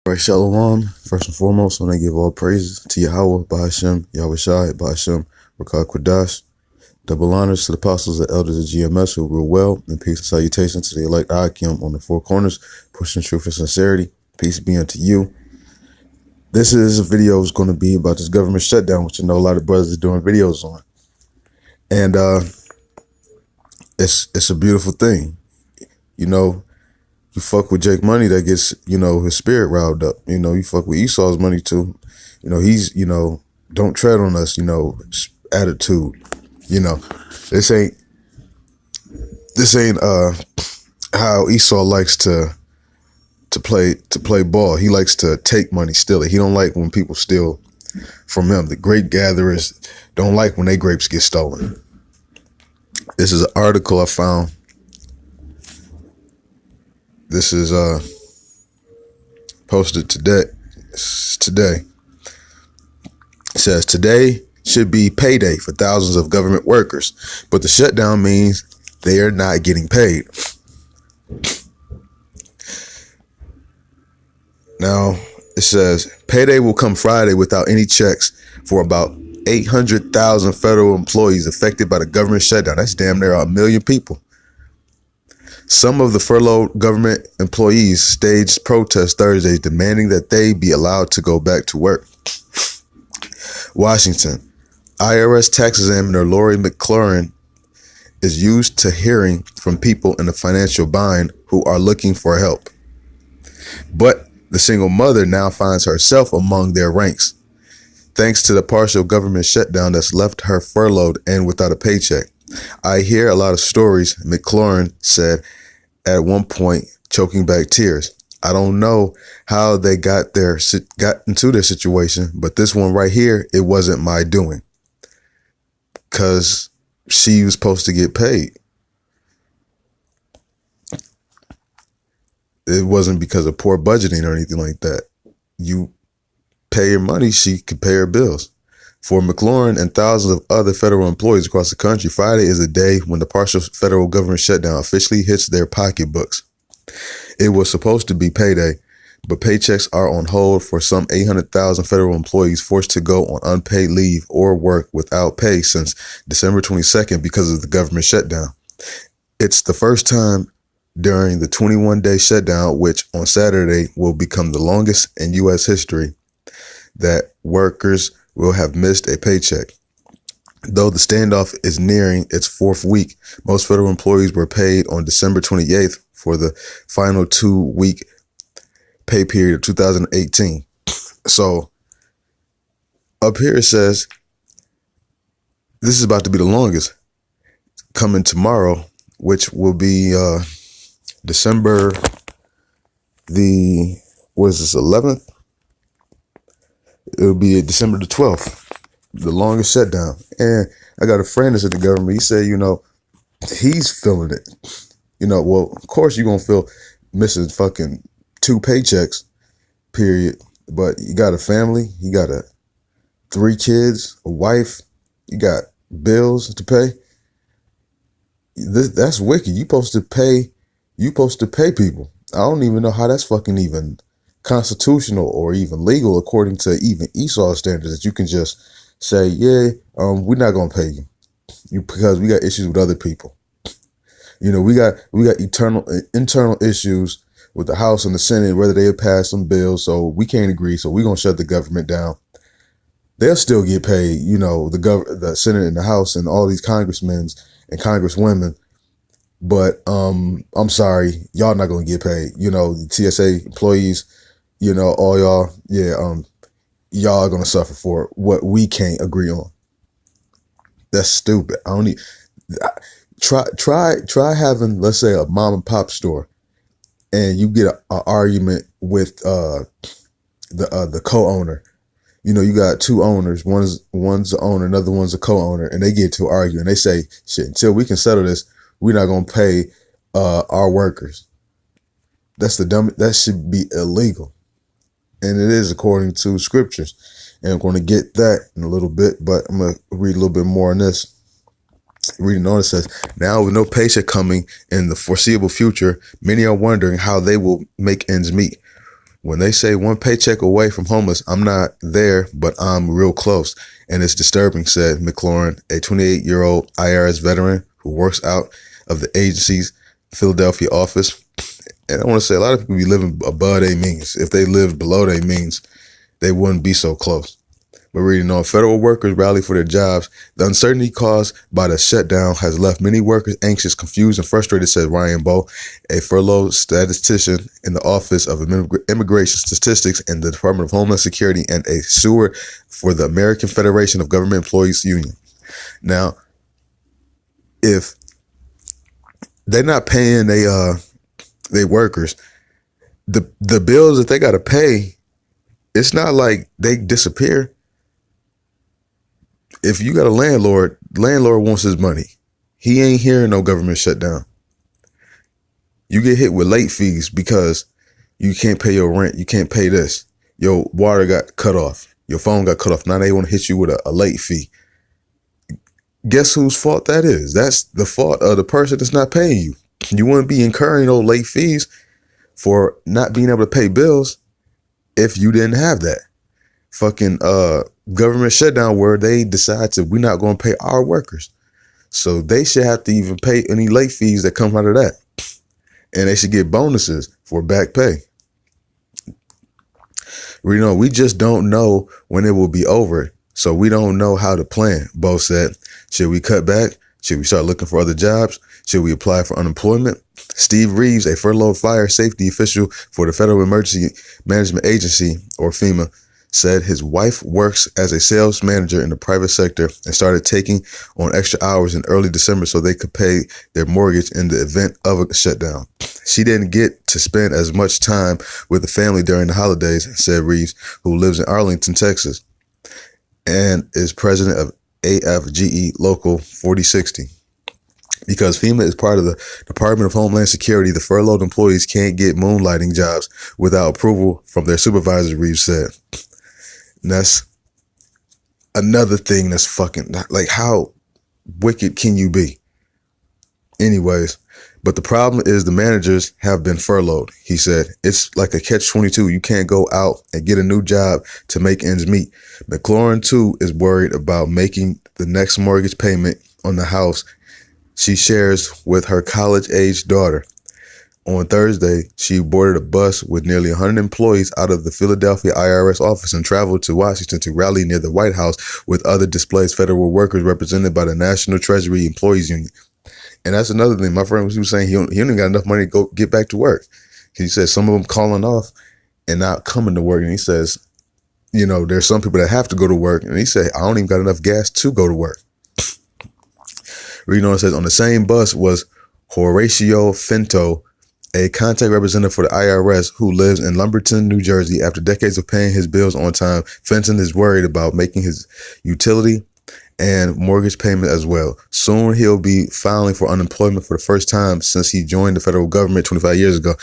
Right, Shalom. First and foremost, I want to give all praises to Yahweh, Bahashem, Yahweh Shai, Bahashem, Rakah Kwadash. Double honors to the apostles and elders of GMS who rule well, and peace and salutation to the elect Akim on the four corners, pushing truth and sincerity. Peace be unto you. This is a video is going to be about this government shutdown, which I know a lot of brothers are doing videos on. And it's a beautiful thing. You know, you fuck with Jake Money, that gets, his spirit riled up. You fuck with Esau's money too. He's, don't tread on us, attitude. This ain't how Esau likes to play ball. He likes to take money, steal it. He don't like when people steal from him. The grape gatherers don't like when their grapes get stolen. This is an article I found. This is posted today. It says today should be payday for thousands of government workers, but the shutdown means they are not getting paid. Now it says payday will come Friday without any checks for about 800,000 federal employees affected by the government shutdown. That's damn near 1 million people. Some of the furloughed government employees staged protests Thursday demanding that they be allowed to go back to work. Washington. IRS tax examiner Lori McLaurin is used to hearing from people in a financial bind who are looking for help. But the single mother now finds herself among their ranks, thanks to the partial government shutdown that's left her furloughed and without a paycheck. I hear a lot of stories, McLaurin said at one point, choking back tears. I don't know how they got into their situation, but this one right here, it wasn't my doing. Because she was supposed to get paid. It wasn't because of poor budgeting or anything like that. You pay your money, she could pay her bills. For McLaurin and thousands of other federal employees across the country, Friday is a day when the partial federal government shutdown officially hits their pocketbooks. It was supposed to be payday, but paychecks are on hold for some 800,000 federal employees forced to go on unpaid leave or work without pay since December 22nd because of the government shutdown. It's the first time during the 21-day shutdown, which on Saturday will become the longest in U.S. history, that workers will have missed a paycheck. Though the standoff is nearing its fourth week, most federal employees were paid on December 28th for the final 2-week pay period of 2018. So up here it says this is about to be the longest, coming tomorrow, which will be December the 11th? It'll be December the 12th, the longest shutdown. And I got a friend that's at the government. He said, he's feeling it. Well, of course you're going to feel missing fucking 2 paychecks, period. But you got a family, you got 3 kids, a wife, you got bills to pay. That's wicked. You supposed to pay people. I don't even know how that's fucking even constitutional or even legal according to even Esau standards, that you can just say, we're not going to pay you because we got issues with other people. We got internal issues with the House and the Senate, whether they have passed some bills, so we can't agree, so we're going to shut the government down. They'll still get paid, the Senate and the House and all these congressmen and congresswomen. But I'm sorry, y'all not going to get paid. The TSA employees, all y'all, y'all are going to suffer for what we can't agree on. That's stupid. Try having, let's say, a mom and pop store, and you get an argument with the co-owner. You got 2 owners. One's the owner, another one's a co-owner, and they get to argue and they say, shit, until we can settle this, we're not going to pay our workers. That should be illegal. And it is according to scriptures. And I'm going to get that in a little bit, but I'm going to read a little bit more on this. Reading on, it says, now with no paycheck coming in the foreseeable future, many are wondering how they will make ends meet. When they say one paycheck away from homeless, I'm not there, but I'm real close. And it's disturbing, said McLaurin, a 28-year-old IRS veteran who works out of the agency's Philadelphia office. And I want to say a lot of people be living above their means. If they lived below their means, they wouldn't be so close. We're reading on federal workers rally for their jobs. The uncertainty caused by the shutdown has left many workers anxious, confused, and frustrated, said Ryan Bowe, a furloughed statistician in the Office of Immigration Statistics in the Department of Homeland Security and a steward for the American Federation of Government Employees Union. Now, if they're not paying they workers, the bills that they got to pay, it's not like they disappear. If you got a landlord wants his money. He ain't hearing no government shutdown. You get hit with late fees because you can't pay your rent. You can't pay this. Your water got cut off. Your phone got cut off. Now they want to hit you with a late fee. Guess whose fault that is? That's the fault of the person that's not paying you. You wouldn't be incurring those late fees for not being able to pay bills if you didn't have that. Fucking government shutdown where they decide we're not going to pay our workers. So they should have to even pay any late fees that come out of that. And they should get bonuses for back pay. We just don't know when it will be over. So we don't know how to plan. Bo said, should we cut back? Should we start looking for other jobs? Should we apply for unemployment? Steve Reeves, a furloughed fire safety official for the Federal Emergency Management Agency, or FEMA, said his wife works as a sales manager in the private sector and started taking on extra hours in early December so they could pay their mortgage in the event of a shutdown. She didn't get to spend as much time with the family during the holidays, said Reeves, who lives in Arlington, Texas, and is president of AFGE Local 4060. Because FEMA is part of the Department of Homeland Security, the furloughed employees can't get moonlighting jobs without approval from their supervisor, Reeves said. And that's another thing that's fucking, like, how wicked can you be? Anyways, but the problem is the managers have been furloughed, he said. It's like a catch-22. You can't go out and get a new job to make ends meet. McLaurin, too, is worried about making the next mortgage payment on the house she shares with her college-aged daughter. On Thursday, she boarded a bus with nearly 100 employees out of the Philadelphia IRS office and traveled to Washington to rally near the White House with other displaced federal workers represented by the National Treasury Employees Union. And that's another thing. My friend was saying he don't got enough money to go get back to work. He said some of them calling off and not coming to work. And he says, there's some people that have to go to work. And he said, I don't even got enough gas to go to work. Reading on, it says, on the same bus was Horatio Finto, a contact representative for the IRS who lives in Lumberton, New Jersey. After decades of paying his bills on time, Fenton is worried about making his utility and mortgage payment as well. Soon he'll be filing for unemployment for the first time since he joined the federal government 25 years ago.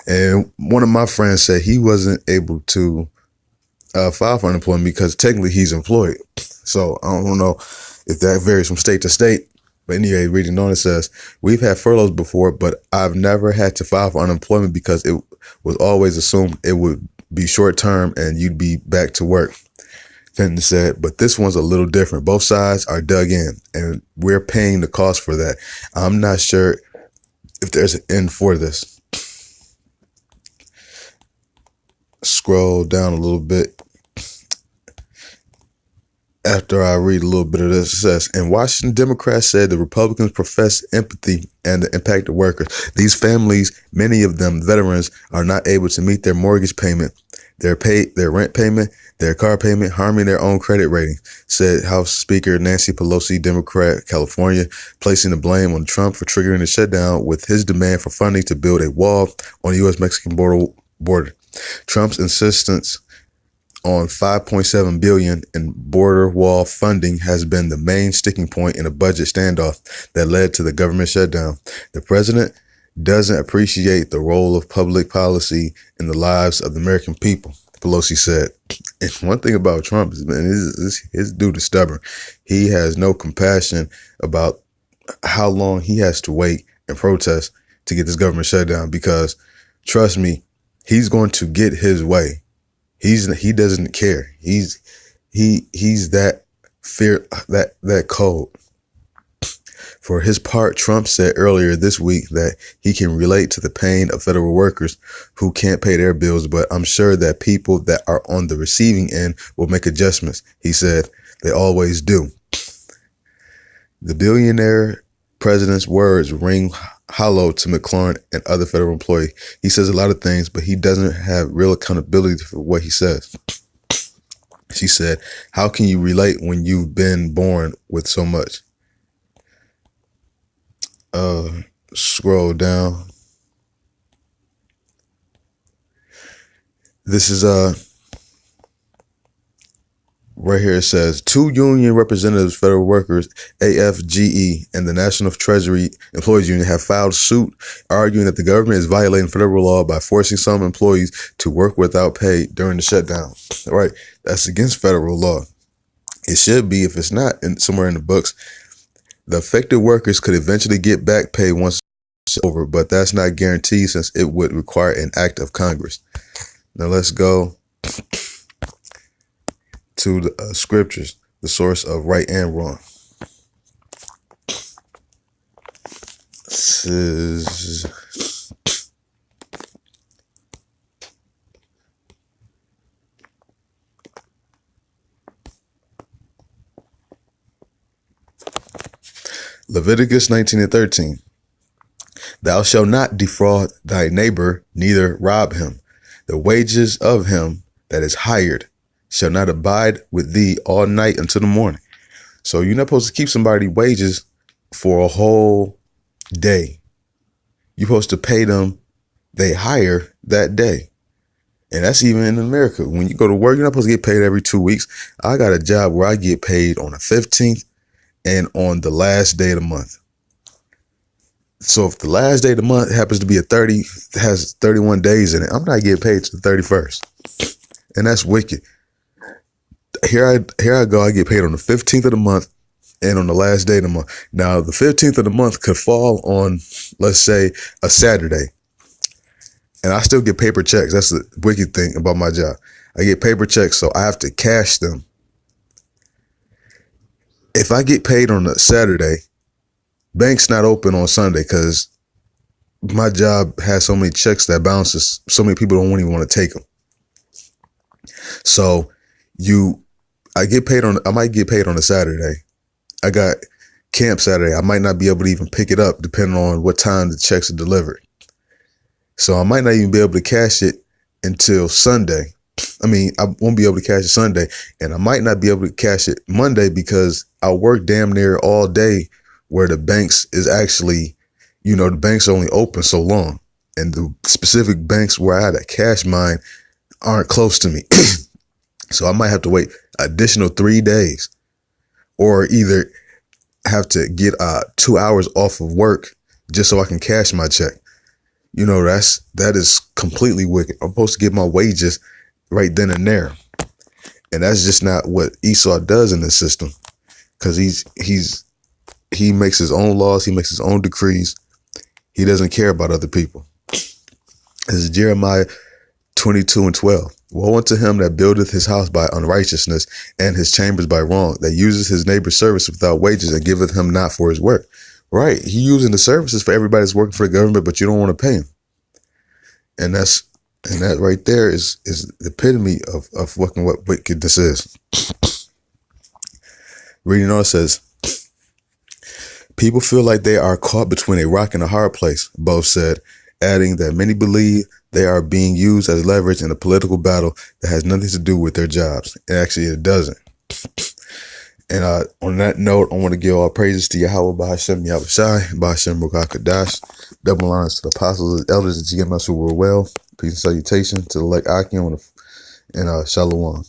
And one of my friends said he wasn't able to file for unemployment because technically he's employed. So I don't know if that varies from state to state. But anyway, reading on, it says, we've had furloughs before, but I've never had to file for unemployment because it was always assumed it would be short term and you'd be back to work. Fenton said, but this one's a little different. Both sides are dug in and we're paying the cost for that. I'm not sure if there's an end for this. Scroll down a little bit. After I read a little bit of this, it says, in Washington, Democrats said the Republicans profess empathy and the impact of workers. These families, many of them veterans, are not able to meet their mortgage payment, their rent payment, their car payment, harming their own credit rating, said House Speaker Nancy Pelosi, Democrat, California, placing the blame on Trump for triggering the shutdown with his demand for funding to build a wall on the U.S.-Mexican border. Trump's insistence on $5.7 billion in border wall funding has been the main sticking point in a budget standoff that led to the government shutdown. The president doesn't appreciate the role of public policy in the lives of the American people, Pelosi said. And one thing about Trump is, man, his dude is stubborn. He has no compassion about how long he has to wait and protest to get this government shutdown because, trust me, He's going to get his way. He doesn't care. He's that cold. For his part, Trump said earlier this week that he can relate to the pain of federal workers who can't pay their bills, but I'm sure that people that are on the receiving end will make adjustments. He said they always do. The billionaire president's words ring hollow to McLaurin and other federal employees. He says a lot of things, but he doesn't have real accountability for what he says. She said, how can you relate when you've been born with so much? Scroll down. This is right here. It says 2 union representatives, federal workers, AFGE, and the National Treasury Employees Union have filed suit arguing that the government is violating federal law by forcing some employees to work without pay during the shutdown. All right, that's against federal law. It should be. If it's not somewhere in the books, the affected workers could eventually get back pay once it's over, but that's not guaranteed since it would require an act of Congress. Now let's go to the scriptures, the source of right and wrong. This is Leviticus 19:13. Thou shalt not defraud thy neighbor, neither rob him. The wages of him that is hired shall not abide with thee all night until the morning. So you're not supposed to keep somebody's wages for a whole day. You're supposed to pay them they hire that day. And that's even in America. When you go to work, you're not supposed to get paid every 2 weeks. I got a job where I get paid on the 15th and on the last day of the month. So if the last day of the month happens to be has 31 days in it, I'm not getting paid to the 31st. And that's wicked. Here I go. I get paid on the 15th of the month and on the last day of the month. Now, the 15th of the month could fall on, let's say, a Saturday. And I still get paper checks. That's the wicked thing about my job. I get paper checks, so I have to cash them. If I get paid on a Saturday, bank's not open on Sunday because my job has so many checks that bounces. So many people don't even want to take them. So I might get paid on a Saturday. I got camp Saturday. I might not be able to even pick it up depending on what time the checks are delivered. So I might not even be able to cash it until Sunday. I won't be able to cash it Sunday, and I might not be able to cash it Monday because I work damn near all day where the banks is actually, the banks are only open so long. And the specific banks where I had to cash mine aren't close to me. So I might have to wait additional 3 days or either have to get 2 hours off of work just so I can cash my check. That is completely wicked. I'm supposed to get my wages right then and there. And that's just not what Esau does in this system, because he makes his own laws. He makes his own decrees. He doesn't care about other people. This is Jeremiah 22:12. Woe unto him that buildeth his house by unrighteousness and his chambers by wrong, that uses his neighbor's service without wages and giveth him not for his work. Right. He using the services for everybody that's working for the government, but you don't want to pay him. And that right there is the epitome of fucking what wickedness is. Reading on, it says, people feel like they are caught between a rock and a hard place, Bo said, adding that many believe they are being used as leverage in a political battle that has nothing to do with their jobs. And actually, it doesn't. And on that note, I want to give all praises to Yahweh, Bahashem, Yahushai, Bahashem, Rukakadash, double honors to the apostles and elders of GMS who were well. Peace and salutation to the elect Akim and Shalom.